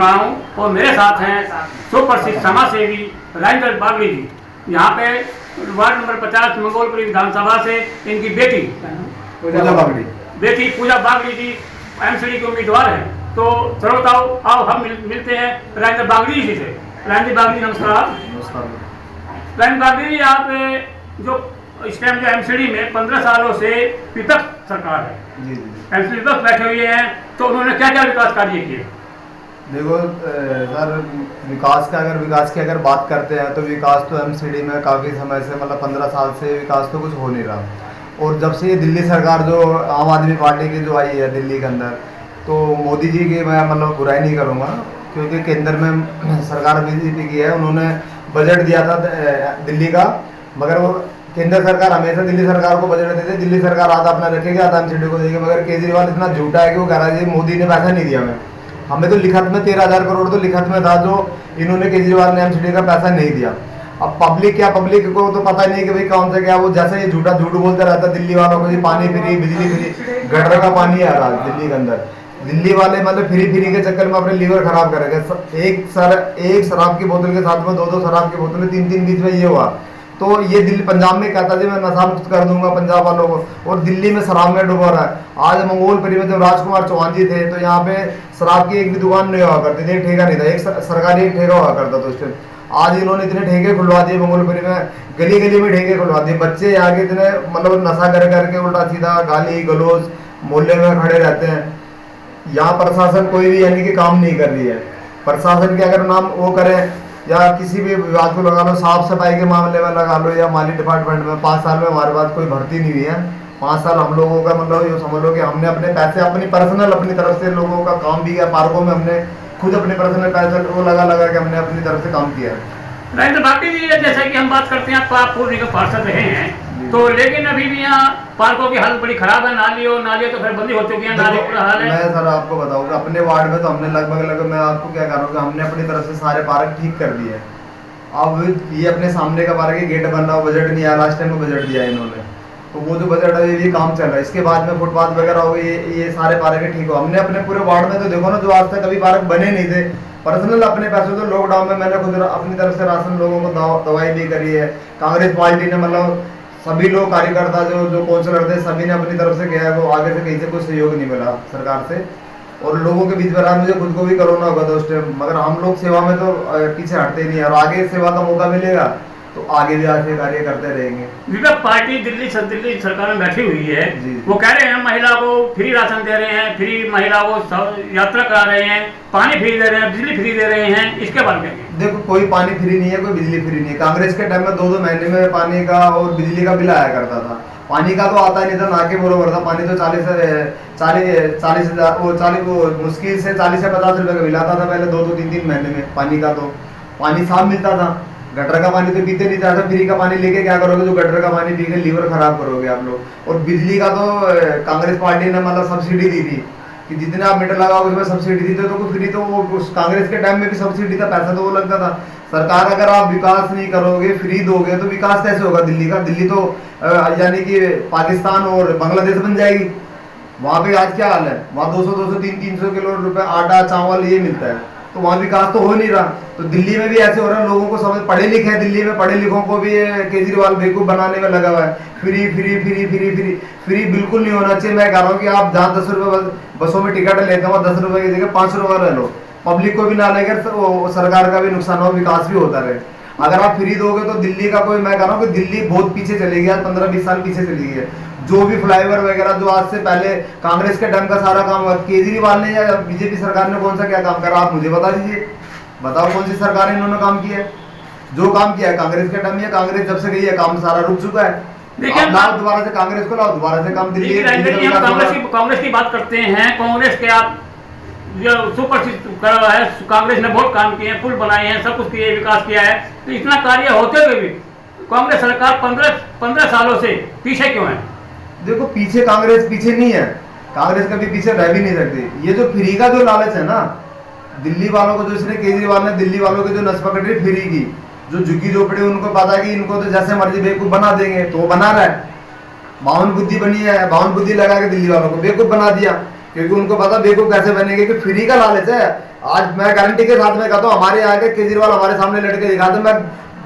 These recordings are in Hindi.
रहा हूँ और मेरे साथ हैं सुप्रसिद्ध समाज सेवी राजेंद्र बागड़ी जी। यहाँ पे वार्ड नंबर 50 मंगोलपुरी विधानसभा से इनकी बेटी पूजा बागड़ी जी एमसीडी के उम्मीदवार हैं। तो चलो बताओ, आओ हम मिलते हैं राजेंद्र बागड़ी जी से। राजेंद्र बागड़ी नमस्कार। राजेंद्र बागड़ी जी, आप जो इस टाइम जो एमसीडी में 15 सालों से विपक्ष सरकार है, एमसीडी विपक्ष बैठे हुए हैं, तो उन्होंने क्या क्या विकास कार्य किए? देखो सर, विकास की अगर बात करते हैं तो विकास तो एमसीडी में काफ़ी समय से, मतलब 15 साल से विकास तो कुछ हो नहीं रहा। और जब से ये दिल्ली सरकार जो आम आदमी पार्टी की जो आई है दिल्ली के अंदर, तो मोदी जी की मैं मतलब बुराई नहीं करूँगा, क्योंकि केंद्र में सरकार बीजेपी की है। उन्होंने बजट दिया था दिल्ली का, मगर वो केंद्र सरकार हमेशा दिल्ली सरकार को बजट देते, दिल्ली सरकार आधा अपना रखेगी आधा एमसीडी को देगी। मगर केजरीवाल इतना झूठा है कि वो कह रहा है जी मोदी ने पैसा नहीं दिया हमें तो लिखत में 13,000 करोड़ तो लिखत में था, जो इन्होंने केजरीवाल ने एमसीडी का पैसा नहीं दिया। अब पब्लिक को तो पता नहीं कि भाई कौन सा क्या, वो जैसे ये झूठ बोलते रहता है दिल्ली वालों को, जी पानी फ्री, बिजली फ्री, गटर का पानी आ रहा है दिल्ली के अंदर। दिल्ली वाले मतलब फ्री के चक्कर में अपने लीवर खराब करेंगे। एक शराब की बोतल के साथ में दो शराब की बोतलें, तीन बीच में ये हुआ। तो ये दिल्ली पंजाब में कहता जी मैं नशा मुक्त कर दूंगा पंजाब वालों को, और दिल्ली में शराब में डूबा रहा है। आज मंगोलपुरी में जब राजकुमार चौहान जी थे तो यहाँ पे शराब की एक भी दुकान नहीं हुआ करती थी, एक ठेका नहीं था, एक सरकारी एक ठेका हुआ करता था उस टाइम। आज इन्होंने इतने ठेके खुलवा दिए मंगोलपुरी में, गली गली में ठेके खुलवा दिए। बच्चे यहाँ के इतने मतलब नशा करके उल्टा सीधा गाली गलौज मोहल्ले में खड़े रहते हैं। यहाँ प्रशासन कोई भी यानी कि काम नहीं कर रही है। प्रशासन के अगर नाम वो करें या किसी भी विभाग को लगा लो, साफ सफाई के मामले में लगा लो या माली डिपार्टमेंट में, 5 साल में हमारे पास कोई भर्ती नहीं हुई है। 5 साल हम लोगों का मतलब ये समझ लो कि हमने अपने पैसे अपनी पर्सनल अपनी तरफ से लोगों का काम भी किया। पार्कों में हमने खुद अपने पर्सनल पैसे वो लगा के हमने अपनी तरफ से काम किया है। राजेंद्र बागड़ी जी, जैसे कि हम बात करते हैं, आप पूर्व निगम पार्षद रहे हैं, तो लेकिन अभी भी यहाँ पार्कों की हालत बड़ी खराब है। नालियों तो फिर बंदी हो चुकी है, नाली पूरा हाल है। मैं सर आपको बताऊंगा, अपने वार्ड में तो हमने लगभग मैं आपको क्या करूँगा, हमने अपनी तरफ से सारे पार्क ठीक कर दिए। अब ये अपने सामने का पार्क गेट बन रहा, बजट नहीं आया, लास्ट टाइम में बजट दिया इन्होंने, तो वो जो बजट है ये काम चल रहा है। इसके बाद में फुटपाथ वगैरह हो गए, ये सारे पार्क ठीक हो। हमने अपने पूरे वार्ड में तो देखो ना, जो आज तक कभी पार्क बने नहीं थे, पर्सनल अपने पैसों से लॉकडाउन में मैंने खुद अपनी तरफ से राशन लोगों को दवाई भी करी है। कांग्रेस पार्टी ने मतलब सभी लोग कार्यकर्ता जो काउंसलर थे सभी ने अपनी तरफ से किया है। वो आगे से कहीं से कोई सहयोग नहीं मिला सरकार से, और लोगों के बीच में रहा। मुझे खुद को भी कोरोना होगा था उस टाइम, मगर हम लोग सेवा में तो पीछे हटते नहीं है, और आगे सेवा का मौका मिलेगा तो आगे भी आगे कार्य करते रहेंगे। विपक्ष पार्टी दिल्ली सरकार में बैठी हुई है, वो कह रहे हैं महिला को फ्री राशन दे रहे हैं, फ्री महिला को यात्रा करा रहे हैं, पानी फ्री दे रहे हैं, बिजली फ्री दे रहे हैं, इसके बारे में देखो कोई पानी फ्री नहीं है, कोई बिजली फ्री नहीं है। कांग्रेस के टाइम में 2-2 महीने में पानी का और बिजली का बिल आया करता था। पानी का तो आता नहीं था, ना के बरोबर था। पानी तो 40 मुश्किल से 40 से 50 रुपए का बिल आता था पहले, 2-2 3-3 महीने में। पानी का तो पानी साफ मिलता था, गटर का पानी तो पीते नहीं था। फ्री का पानी लेके क्या करोगे, जो गटर का पानी पी के लीवर खराब करोगे आप लोग। और बिजली का तो कांग्रेस पार्टी ने मतलब सब्सिडी दी थी कि जितने आप मीटर लगाओगे उसमें सब्सिडी दी थी, तो फ्री तो वो उस कांग्रेस के टाइम में भी सब्सिडी था, पैसा तो वो लगता था। सरकार अगर आप विकास नहीं करोगे, फ्री दोगे, तो विकास कैसे होगा दिल्ली का? दिल्ली तो यानी कि पाकिस्तान और बांग्लादेश बन जाएगी। वहाँ पे आज क्या हाल है, वहाँ 200 300 किलो रुपए आटा चावल ये मिलता है, तो वहाँ विकास तो हो नहीं रहा। तो दिल्ली में भी ऐसे हो रहा है, लोगों को समझ पढ़े लिखे हैं, दिल्ली में पढ़े लिखों को भी केजरीवाल बेवकूफ बनाने में लगा हुआ है। Free free free free free free बिल्कुल नहीं होना चाहिए। मैं कह रहा हूँ कि आप जहाँ 10 रुपये बसों में टिकट लेते हो, 10 रुपये की जगह 5 रुपये ले लो, पब्लिक को भी ना लेकर तो सरकार का भी नुकसान हो, विकास भी होता रहे। अगर आप फ्री दोगे तो दिल्ली का कोई, मैं कह रहा हूँ कि दिल्ली बहुत पीछे चली गई, 15-20 साल पीछे चली गई है। जो भी फ्लाईओवर वगैरह जो आज से पहले कांग्रेस के टाइम का सारा काम हुआ, केजरीवाल ने या बीजेपी सरकार ने कौन सा क्या काम करा, आप मुझे बता दीजिए। बताओ कौन सी सरकार ने इन्होंने काम किया है? जो काम किया है कांग्रेस के टाइम में, कांग्रेस जब से गई है काम सारा रुक चुका है। लेकिन लाओ दोबारा से कांग्रेस को, लाओ दोबारा से काम दिल्ली। कांग्रेस की बात करते हैं, कांग्रेस के आप जो सुप्रसिद्ध कर रहा है, कांग्रेस ने बहुत काम किए हैं, पुल बनाए हैं, सब कुछ किए, विकास किया है। तो इतना कार्य होते हुए भी कांग्रेस सरकार 15 सालों से पीछे क्यों है? देखो पीछे कांग्रेस पीछे नहीं है, कांग्रेस कभी पीछे रह भी नहीं सकती। ये जो फ्री का जो लालच है ना दिल्ली वालों को, जो इसने केजरीवाल ने दिल्ली वालों की जो नस पकड़ी फ्री की, जो झुग्गी झोपड़ी, उनको पता है कि इनको तो जैसे मर्जी बेवकूफ बना देंगे, तो वो बना रहा है। बावन बुद्धि बनी है, बावन बुद्धि लगा के दिल्ली वालों को बेवकूफ बना दिया। क्योंकि उनको पता देखो कैसे बनेंगे कि फ्री का लालच है। आज मैं गारंटी के साथ में कहता हूँ, हमारे यहाँ के केजरीवाल हमारे सामने लड़के दिखाते, मैं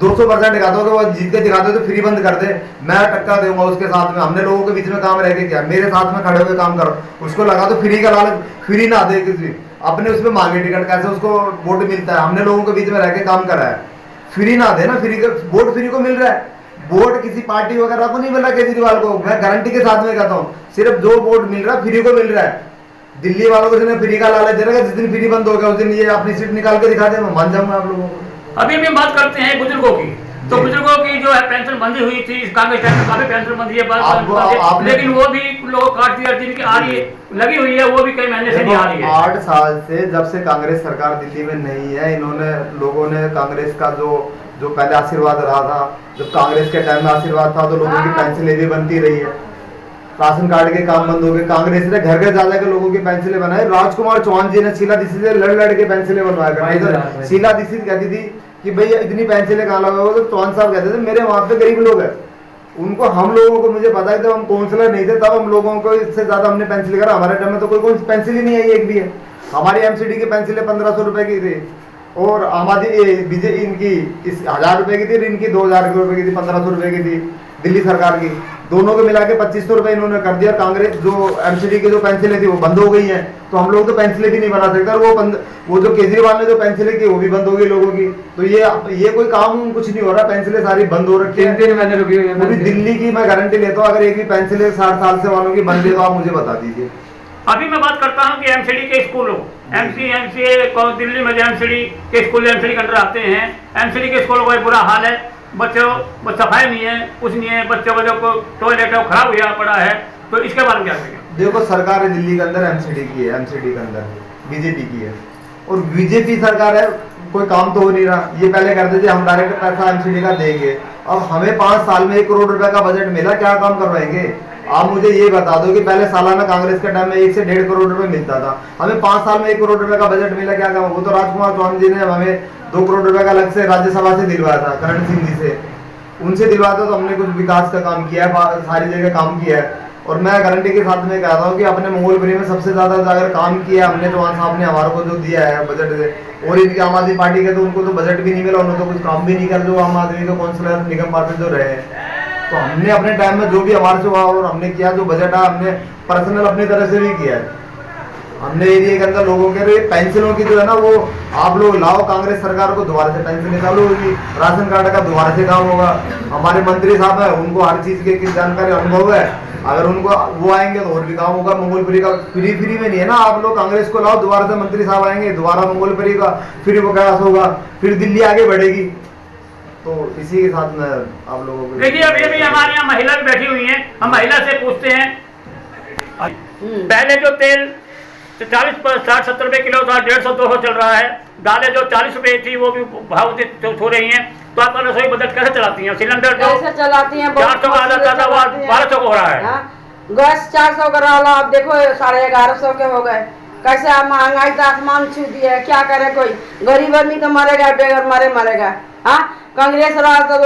200% दिखाता हूँ कि वो जीत के दिखाते तो फ्री बंद कर दे, मैं टक्कर दूंगा उसके साथ में। हमने लोगों के बीच में काम रह के क्या, मेरे साथ में खड़े होकर काम करो, उसको लगा तो फ्री का लालच, फ्री ना दे किसी अपने उसमें मांगे टिकट, कैसे उसको वोट मिलता है। हमने लोगों के बीच में रह के काम करा है, फ्री ना दे ना, फ्री का वोट फ्री को मिल रहा है, वोट किसी पार्टी वगैरह को नहीं मिल रहा केजरीवाल को। मैं गारंटी के साथ में कहता हूँ, सिर्फ जो वोट मिल रहा है फ्री को मिल रहा है। दिल्ली वालों को जिन्हें फ्री का लालच दे रहा है, जिस दिन फ्री बंद हो गया उस दिन ये अपनी सीट निकाल के दिखा दे, मैं मान जाऊंगा आप लोगों को। अभी हम बात करते हैं बुजुर्गों की। तो बुजुर्गों की जो है पेंशन बंदी हुई थी, कांग्रेस टाइम में काफी पेंशन बंदी है, लेकिन वो भी लोग काट दिया, जिनकी आ रही है लगी हुई है, वो भी कई महीने से नहीं आ रही है। 8 साल से जब से कांग्रेस सरकार दिल्ली में नहीं है, इन्होंने लोगों ने कांग्रेस का जो पहले आशीर्वाद रहा था, जब कांग्रेस के टाइम में आशीर्वाद था तो लोगों की पेंशनें भी बनती रही है, राशन कार्ड के काम बंद हो गए, कांग्रेस ने घर घर जाकर के लोगों की पेंशनें बनाए। राजकुमार चौहान जी ने शीला दीक्षित से लड़ के पेंशनें बनवाया करते थे। शीला दीक्षित कहती थी कि भैया इतनी पेंशनें कहाँ लगाओ, तो चौहान साहब कहते थे मेरे वहां पे गरीब लोग हैं, उनको हम लोगों को, मुझे पता है जब हम काउंसलर नहीं थे तब हम लोगों को इससे ज्यादा हमने पेंसिल करा। हमारे टाइम में तो कोई पेंसिल ही नहीं आई एक भी है। हमारी एमसीडी की पेंसिलें 1500 रुपए की थी और हमारी बीजेपी इनकी 1000 रुपए की थी, इनकी 2000 रुपए की थी, 1500 रुपए की थी दिल्ली सरकार की, दोनों को मिला के 2500 रुपए इन्होंने कर दिया। कांग्रेस जो एमसीडी की जो पेंसिलें थी वो बंद हो गई हैं, तो हम लोग तो पेंसिलें भी नहीं बना सकते। और वो जो केजरीवाल ने जो पेंसिलें की वो भी बंद हो गई लोगों की। तो ये कोई काम कुछ नहीं हो रहा, पेंसिलें सारी बंद हो रखी है। 3 महीने रुकी हुई है पूरी दिल्ली की मैं गारंटी लेता हूँ, अगर एक भी पेंसिलें 60 साल से वालों की बंद है तो आप मुझे बता दीजिए। अभी मैं बात करता हूँ कि एमसीडी के स्कूलों, एमसीए दिल्ली में जो एमसीडी के स्कूल एमसीडी के अंदर आते हैं, एमसीडी के स्कूलों का बुरा हाल है। बच्चों सफाई नहीं है, कुछ नहीं है, बच्चों का जो टॉयलेट है वो खराब हुआ पड़ा है। तो इसके बारे में क्या कहेंगे? देखो सरकार है दिल्ली के अंदर एमसीडी की है, एमसीडी के अंदर बीजेपी की है और बीजेपी सरकार है, कोई काम तो हो नहीं रहा। ये पहले करते थे हम डायरेक्ट पैसा एमसीडी का देंगे, अब हमें 5 साल में 1 करोड़ रुपए का बजट मिला, क्या काम करवाएंगे? आप मुझे ये बता दो कि पहले सालाना कांग्रेस के टाइम में 1 से 1.5 करोड़ रुपए मिलता था, हमें 5 साल में 1 करोड़ रुपए का बजट मिला, क्या काम? वो तो राजकुमार चौहान जी ने हमें 2 करोड़ रुपए का अलग से राज्यसभा से दिलवाया था, करण सिंह जी से, उनसे दिलवाया था। तो हमने कुछ विकास का काम किया है, सारी जगह काम किया है। और मैं गारंटी के साथ में कहता हूँ कि अपने मंगोलपुरी में सबसे ज्यादा अगर काम किया हमने, चौहान साहब ने हमारे को जो दिया है बजट से, और इनकी आम आदमी पार्टी के तो उनको तो बजट भी नहीं मिला, उन्होंने तो कुछ काम भी नहीं किया जो आम आदमी के काउंसिलर निगम पार्षद जो रहे। तो हमने अपने टाइम में जो भी हमारे से हुआ और हमने किया, जो बजट है हमने पर्सनल अपनी तरफ से भी किया है। हमने एरिया के अंदर लोगों के पेंशनों की जो है ना, वो आप लोग लाओ, कांग्रेस सरकार को दोबारा से पेंशन चालू होगी, राशन कार्ड का दोबारा से काम होगा। हमारे मंत्री साहब है, उनको हर चीज की जानकारी अनुभव है, अगर उनको वो आएंगे तो और भी काम होगा। मंगोलपुरी का फ्री में नहीं है ना, आप लोग कांग्रेस को लाओ, दोबारा से मंत्री साहब आएंगे, दोबारा मंगोलपुरी का फ्री विकास होगा, फिर दिल्ली आगे बढ़ेगी। तो इसी के साथ में आप लोगों को देखिए, अभी हमारे यहाँ महिला भी बैठी हुई है, हम महिला से पूछते हैं, पहले जो तेल 40-60-70 रुपए किलो था, 150-200 चल रहा है, दालें जो 40 रुपए थी वो भी भाव हो रही हैं, तो आप रसोई बजट कैसे चलाती हैं? सिलेंडर जो कैसे चलाती हैं? 400 का आधा था वो 1200 को हो रहा है। गैस 400 का रहा, अब देखो 1150 के हो गए। कैसे आप महंगाई तो आसमान छू दी है, क्या करे? कोई गरीब आदमी तो मरेगा, बेगर मरेगा। हाँ, कांग्रेस रहा तो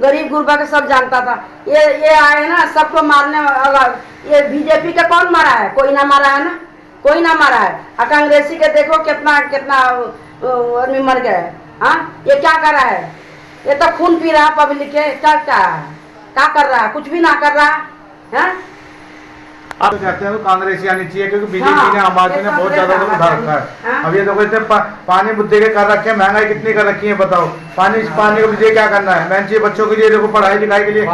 गरीब गुरबा के सब जानता था। ये आए ना सबको मारने वाला, ये बीजेपी का कौन मारा है? कोई ना मारा है ना, कोई ना मारा है। और कांग्रेसी के देखो कितना आदमी मर गए। हाँ, ये क्या कर रहा है? ये तो खून पी रहा है पब्लिक के, क्या कर रहा है? कुछ भी ना कर रहा है। आप तो कहते हैं कांग्रेस आनी चाहिए, क्योंकि बीजेपी ने, आम आदमी ने बहुत ज्यादा तो उठा रखा है। अब ये देखो इतने पानी मुद्दे के कर रखे हैं, महंगाई कितनी कर रखी है, बताओ। पानी को मुझे क्या करना है? मैं चाहिए बच्चों के लिए देखो, पढ़ाई लिखाई के लिए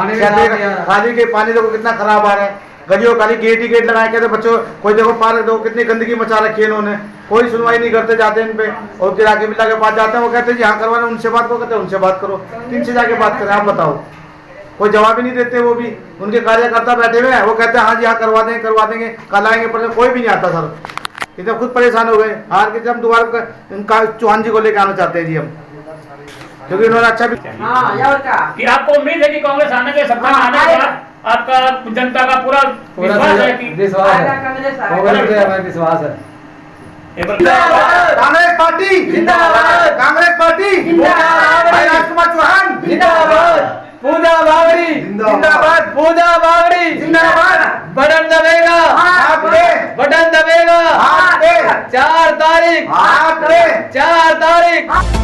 खाली के पानी देखो कितना खराब आ रहा है। गलियों खाली गेट लगाए, कहते बच्चों कोई देखो पार्क देखो कितनी गंदगी मचा रखी है इन्होंने, कोई सुनवाई नहीं करते, जाते इन पे और तिराके मिला के पास जाते हैं, वो कहते हैं यहाँ करवाना, उनसे बात करो, कहते हैं उनसे बात करो, किनसे जाके बात करें? आप बताओ, कोई जवाब ही नहीं देते। वो भी उनके कार्यकर्ता बैठे हुए हैं, वो कहते हैं हाँ जी हाँ करवा देंगे, कल आएंगे, पर कोई भी नहीं आता सर। इतने खुद परेशान हो गए, हार के जब दोबारा इनका चौहान जी को लेकर आना चाहते हैं जी हम, क्योंकि उन्होंने अच्छा भी कि आपको उम्मीद है कि कांग्रेस आने के सत्ता में आने के बाद आपका जनता का पूरा विश्वास है कि विश्वास है। कांग्रेस पार्टी जिंदाबाद, कांग्रेस पार्टी जिंदाबाद, राजकुमार चौहान जिंदाबाद, पूजा बावड़ी जिंदाबाद, पूजा बावड़ी जिंदाबाद, बटन दबेगा, बटन दबेगा। 4 तारीख 4 तारीख